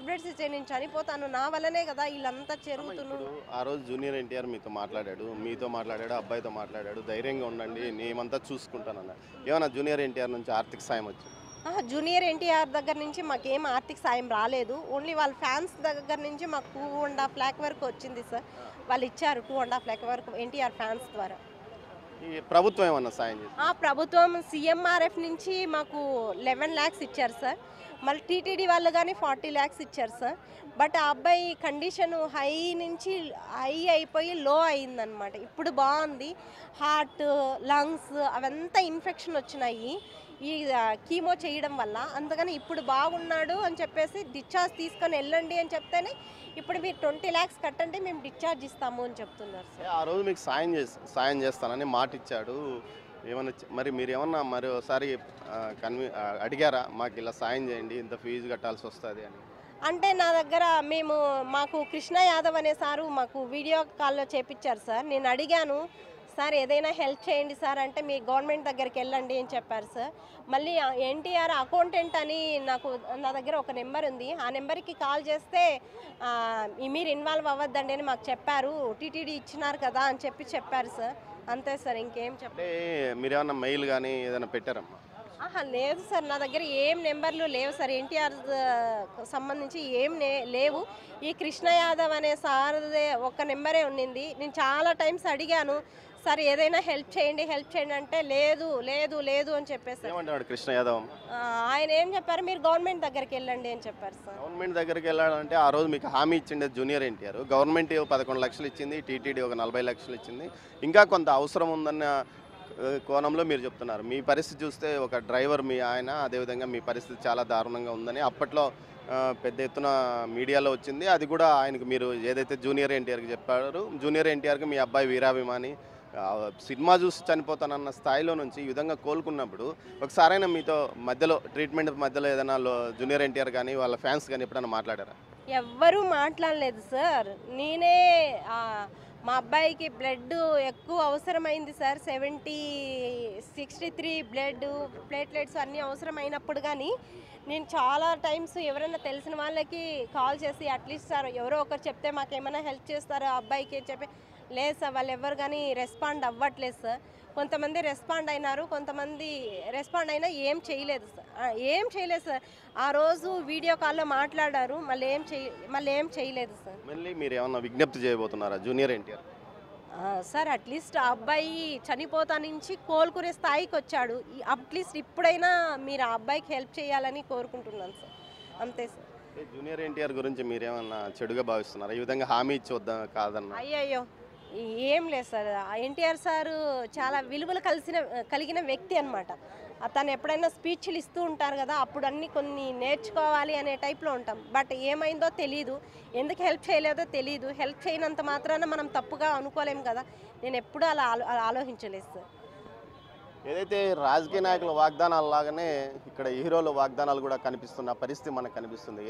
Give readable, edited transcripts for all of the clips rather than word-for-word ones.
Updates ఇచ్చే నేను చనిపోతాను నా వల్లనే కదా వీళ్ళంతా జరుగుతున్నారు. ఆ రోజు జూనియర్ ఎన్టీఆర్ మీతో మాట్లాడాడు, అబ్బాయితో మాట్లాడాడు, ధైర్యంగా ఉండండి నేమంతా చూసుకుంటానన్న. ఏమన్నా జూనియర్ ఎన్టీఆర్ నుంచి ఆర్థిక సాయం వచ్చింది? జూనియర్ ఎన్టీఆర్ దగ్గర నుంచి మాకేం ఆర్థిక సాయం రాలేదు. ఓన్లీ వాళ్ళ ఫ్యాన్స్ దగ్గర నుంచి మాకు 2.5 లాక్ వరకు వచ్చింది సార్. వాళ్ళు ఇచ్చారు 2.5 లాక్ వరకు ఎన్టీఆర్ ఫ్యాన్స్ ద్వారా. ఈ ప్రభుత్వం ఏమన్నా సాయం చేసింది? ప్రభుత్వం సీఎంఆర్ఎఫ్ నుంచి మాకు 11 లాక్స్ ఇచ్చారు సార్. మళ్ళీ టీటీడీ వాళ్ళు కానీ 40 లాక్స్ ఇచ్చారు సార్. బట్ ఆ అబ్బాయి కండిషన్ హై నుంచి హై అయిపోయి లో అయిందనమాట. ఇప్పుడు బాగుంది. హార్ట్, లంగ్స్ అవంతా ఇన్ఫెక్షన్ వచ్చినాయి ఈ కీమో చేయడం వల్ల. అందుకని ఇప్పుడు బాగున్నాడు అని చెప్పేసి డిశ్చార్జ్ తీసుకొని వెళ్ళండి అని చెప్తేనే ఇప్పుడు మీరు 20 లాక్స్ కట్టండి మేము డిశ్చార్జ్ ఇస్తాము అని చెప్తున్నారు సార్. ఆ రోజు మీకు సాయం చేస్తానని మాట ఇచ్చాడు. ఏమన్నా మరి మీరు ఏమన్నా మరోసారి అడిగారా మాకు ఇలా సాయం చేయండి ఇంత ఫీజు కట్టాల్సి వస్తుంది అని? అంటే నా దగ్గర మాకు కృష్ణ యాదవ్ అనే సారు మాకు వీడియో కాల్లో చేపించారు సార్. నేను అడిగాను సార్ ఏదైనా హెల్ప్ చేయండి సార్ అంటే మీ గవర్నమెంట్ దగ్గరికి వెళ్ళండి అని చెప్పారు సార్. మళ్ళీ ఎన్టీఆర్ అకౌంటెంట్ అని నా దగ్గర ఒక నెంబర్ ఉంది. ఆ నెంబర్కి కాల్ చేస్తే మీరు ఇన్వాల్వ్ అవ్వద్దండి అని మాకు చెప్పారు. టీటీడీ ఇచ్చినారు కదా అని చెప్పారు సార్. అంతే సార్, ఇంకేం చెప్పండి. మీరు ఏమన్నా మెయిల్ కానీ ఏదైనా పెట్టారమ్మా? లేదు సార్, నా దగ్గర ఏం నెంబర్లు లేవు సార్. ఎన్టీఆర్ సంబంధించి ఏం లేవు. ఈ కృష్ణ యాదవ్ అనే సార్దే ఒక నెంబరే ఉన్నింది. నేను చాలా టైమ్స్ అడిగాను సార్ ఏదైనా హెల్ప్ చేయండి అంటే లేదు లేదు లేదు అని చెప్పేసి కృష్ణ యాదవ్ ఆయన ఏం చెప్పారు, మీరు గవర్నమెంట్ దగ్గరికి వెళ్ళండి అని చెప్పారు సార్. గవర్నమెంట్ దగ్గరికి వెళ్ళాలంటే ఆ రోజు మీకు హామీ ఇచ్చిండే జూనియర్ ఎన్టీఆర్. గవర్నమెంట్ 11 లక్షలు ఇచ్చింది, టీటీడీ ఒక 40 లక్షలు ఇచ్చింది. ఇంకా కొంత అవసరం ఉందన్న కోణంలో మీరు చెప్తున్నారు. మీ పరిస్థితి చూస్తే ఒక డ్రైవర్ మీ ఆయన, అదేవిధంగా మీ పరిస్థితి చాలా దారుణంగా ఉందని అప్పట్లో పెద్ద ఎత్తున మీడియాలో వచ్చింది. అది కూడా ఆయనకు మీరు ఏదైతే జూనియర్ ఎన్టీఆర్కి చెప్పారు, జూనియర్ ఎన్టీఆర్కి మీ అబ్బాయి వీరాభిమాని సినిమా చూసి చనిపోతానన్న స్థాయిలో నుంచి ఈ విధంగా కోలుకున్నప్పుడు ఒకసారైనా మీతో మధ్యలో ట్రీట్మెంట్ మధ్యలో ఏదైనా జూనియర్ ఎన్టీఆర్ కానీ వాళ్ళ ఫ్యాన్స్ కానీ ఎప్పుడైనా మాట్లాడారా? ఎవ్వరూ మాట్లాడలేదు సార్. నేనే మా అబ్బాయికి బ్లడ్ ఎక్కువ అవసరమైంది సార్. 63 బ్లడ్ ప్లేట్లెట్స్ అన్నీ అవసరమైనప్పుడు కానీ నేను చాలా టైమ్స్ ఎవరైనా తెలిసిన వాళ్ళకి కాల్ చేసి అట్లీస్ట్ సార్ ఎవరో ఒకరు చెప్తే మాకేమైనా హెల్ప్ చేస్తారో అబ్బాయికి అని చెప్పి లేదు సార్. వాళ్ళు ఎవరు కానీ రెస్పాండ్ అవ్వట్లేదు సార్. కొంతమంది రెస్పాండ్ అయినారు, కొంతమంది రెస్పాండ్ అయినా ఏం చేయలేదు సార్. ఆ రోజు వీడియో కాల్లో మాట్లాడారు, మళ్ళీ ఏం చేయలేదు సార్. మళ్ళీ మీరు ఏమన్నా విజ్ఞప్తి చేయబోతున్నారా జూనియర్ ఎన్టీఆర్? సార్ అట్లీస్ట్ ఆ అబ్బాయి చనిపోతా నుంచి కోలుకునే స్థాయికి వచ్చాడు. అట్లీస్ట్ ఇప్పుడైనా మీరు ఆ అబ్బాయికి హెల్ప్ చేయాలని కోరుకుంటున్నాను సార్. అంతే సార్. జూనియర్ ఎన్టీఆర్ గురించి మీరేమన్నా చెడుగా భావిస్తున్నారా? ఈ విధంగా హామీ ఇచ్చి వద్దా కాదన్న? అయ్యయ్యో ఏం లేదు సార్. ఎన్టీఆర్ సారు చాలా విలువలు కలిగిన వ్యక్తి అనమాట. తను ఎప్పుడైనా స్పీచ్లు ఇస్తూ ఉంటారు కదా, అప్పుడు అన్నీ కొన్ని నేర్చుకోవాలి అనే టైప్లో ఉంటాం. బట్ ఏమైందో తెలీదు, ఎందుకు హెల్ప్ చేయలేదో తెలీదు. హెల్ప్ చేయనంత మాత్రాన మనం తప్పుగా అనుకోలేము కదా. నేను ఎప్పుడూ అలా ఆలోచించలేదు సార్. ఏదైతే రాజకీయ నాయకుల వాగ్దానాలు లాగానే ఇక్కడ హీరోల వాగ్దానాలు కూడా కనిపిస్తున్న పరిస్థితి మనకు కనిపిస్తుంది.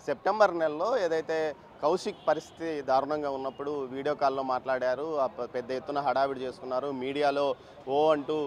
సెప్టెంబర్ నెలలో ఏదైతే కౌశిక్ పరిస్థితి దారుణంగా ఉన్నప్పుడు వీడియో కాల్లో మాట్లాడారు, పెద్ద ఎత్తున హడావిడి చేసుకున్నారు. మీడియాలో అంటూ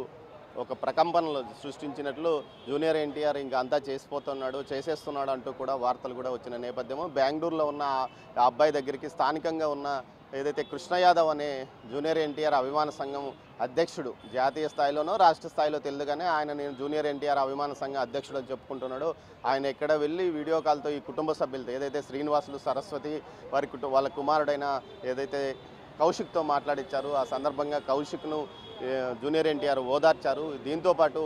ఒక ప్రకంపనలు సృష్టించినట్లు జూనియర్ ఎన్టీఆర్ ఇంకా అంతా చేసేస్తున్నాడు అంటూ కూడా వార్తలు కూడా వచ్చిన నేపథ్యము. బెంగళూరులో ఉన్న ఆ అబ్బాయి దగ్గరికి స్థానికంగా ఉన్న ఏదైతే కృష్ణ యాదవ్ అనే జూనియర్ ఎన్టీఆర్ అభిమాన సంఘం అధ్యక్షుడు, జాతీయ స్థాయిలోనో రాష్ట్ర స్థాయిలో తెలియదు కానీ నేను జూనియర్ ఎన్టీఆర్ అభిమాన సంఘం అధ్యక్షుడు అని చెప్పుకుంటున్నాడు. ఆయన ఎక్కడ వెళ్ళి వీడియో కాల్తో ఈ కుటుంబ సభ్యులతో ఏదైతే శ్రీనివాసులు, సరస్వతి వాళ్ళ కుమారుడైన ఏదైతే కౌశిక్తో మాట్లాడించారు, ఆ సందర్భంగా కౌశిక్ను జూనియర్ ఎన్టీఆర్ ఓదార్చారు. దీంతోపాటు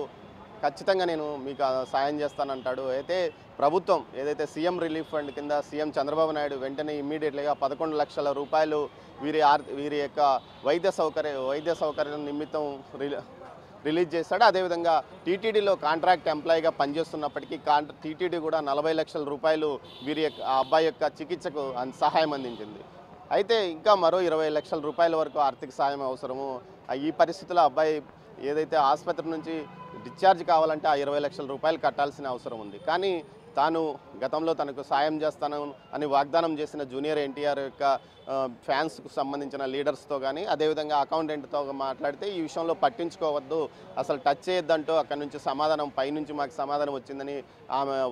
ఖచ్చితంగా నేను మీకు సాయం చేస్తానంటాడు. అయితే ప్రభుత్వం ఏదైతే సీఎం రిలీఫ్ ఫండ్ కింద సీఎం చంద్రబాబు నాయుడు వెంటనే ఇమ్మీడియట్లీగా 11 లక్షల రూపాయలు వీరి యొక్క వైద్య సౌకర్యం నిమిత్తం రిలీజ్ చేశాడు. అదేవిధంగా టీటీడీలో కాంట్రాక్ట్ ఎంప్లాయీగా పనిచేస్తున్నప్పటికీ టీటీడీ కూడా 40 లక్షల రూపాయలు ఆ అబ్బాయి యొక్క చికిత్సకు సహాయం అందించింది. అయితే ఇంకా మరో 20 లక్షల రూపాయల వరకు ఆర్థిక సాయం అవసరము. ఈ పరిస్థితుల్లో అబ్బాయి ఏదైతే ఆసుపత్రి నుంచి డిశ్చార్జ్ కావాలంటే ఆ 20 లక్షల రూపాయలు కట్టాల్సిన అవసరం ఉంది. కానీ తాను గతంలో తనకు సాయం చేస్తాను అని వాగ్దానం చేసిన జూనియర్ ఎన్టీఆర్ యొక్క ఫ్యాన్స్కు సంబంధించిన లీడర్స్తో కానీ అదేవిధంగా అకౌంటెంట్తో మాట్లాడితే ఈ విషయంలో పట్టించుకోవద్దు, అసలు టచ్ చేయొద్దంటూ అక్కడి నుంచి సమాధానం పైనుంచి మాకు సమాధానం వచ్చిందని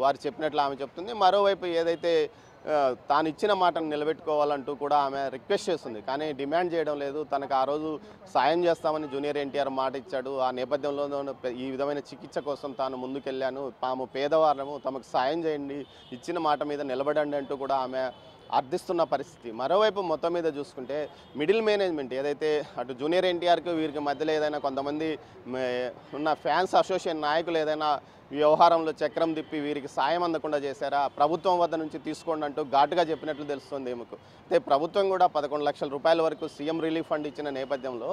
వారు చెప్పినట్లు ఆమె చెప్తుంది. మరోవైపు ఏదైతే తాను ఇచ్చిన మాటను నిలబెట్టుకోవాలంటూ కూడా ఆమె రిక్వెస్ట్ చేస్తుంది, కానీ డిమాండ్ చేయడం లేదు. తనకు ఆ రోజు సాయం చేస్తామని జూనియర్ ఎన్టీఆర్ మాట ఇచ్చాడు. ఆ నేపథ్యంలో ఈ విధమైన చికిత్స కోసం తాను ముందుకెళ్ళాను, తాము పేదవారము, తమకు సాయం చేయండి, ఇచ్చిన మాట మీద నిలబడండి అంటూ కూడా ఆమె అర్థిస్తున్న పరిస్థితి. మరోవైపు మొత్తం మీద చూసుకుంటే మిడిల్ మేనేజ్మెంట్ ఏదైతే అటు జూనియర్ ఎన్టీఆర్కి వీరికి మధ్యలో ఏదైనా కొంతమంది ఉన్న ఫ్యాన్స్ అసోసియేషన్ నాయకులు ఏదైనా వ్యవహారంలో చక్రం తిప్పి వీరికి సాయం అందకుండా చేశారా, ప్రభుత్వం వద్ద నుంచి తీసుకోండి అంటూ ఘాటుగా చెప్పినట్లు తెలుస్తుంది ఈమెకు. అయితే ప్రభుత్వం కూడా 11 లక్షల రూపాయల వరకు సీఎం రిలీఫ్ ఫండ్ ఇచ్చిన నేపథ్యంలో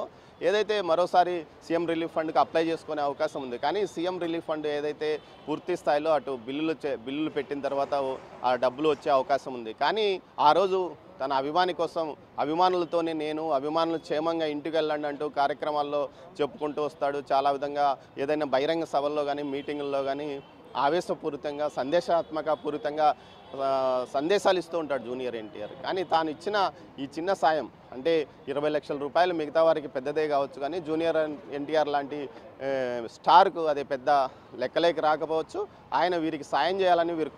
ఏదైతే మరోసారి సీఎం రిలీఫ్ ఫండ్కి అప్లై చేసుకునే అవకాశం ఉంది. కానీ సీఎం రిలీఫ్ ఫండ్ ఏదైతే పూర్తి స్థాయిలో అటు బిల్లులు పెట్టిన తర్వాత ఆ డబ్బులు వచ్చే అవకాశం ఉంది. కానీ ఆ రోజు తన అభిమాని కోసం అభిమానులతోనే నేను అభిమానులు క్షేమంగా ఇంటికి వెళ్ళండి అంటూ కార్యక్రమాల్లో చెప్పుకుంటూ వస్తాడు. చాలా విధంగా ఏదైనా బహిరంగ సభల్లో కానీ మీటింగుల్లో కానీ ఆవేశపూరితంగా పూరితంగా సందేశాలు ఇస్తూ ఉంటాడు జూనియర్ ఎన్టీఆర్. కానీ తాను ఇచ్చిన ఈ చిన్న సాయం అంటే 20 లక్షల రూపాయలు మిగతా వారికి పెద్దదే కావచ్చు, కానీ జూనియర్ ఎన్టీఆర్ లాంటి స్టార్కు అదే పెద్ద లెక్కలేకి రాకపోవచ్చు. ఆయన వీరికి సాయం చేయాలని వీరు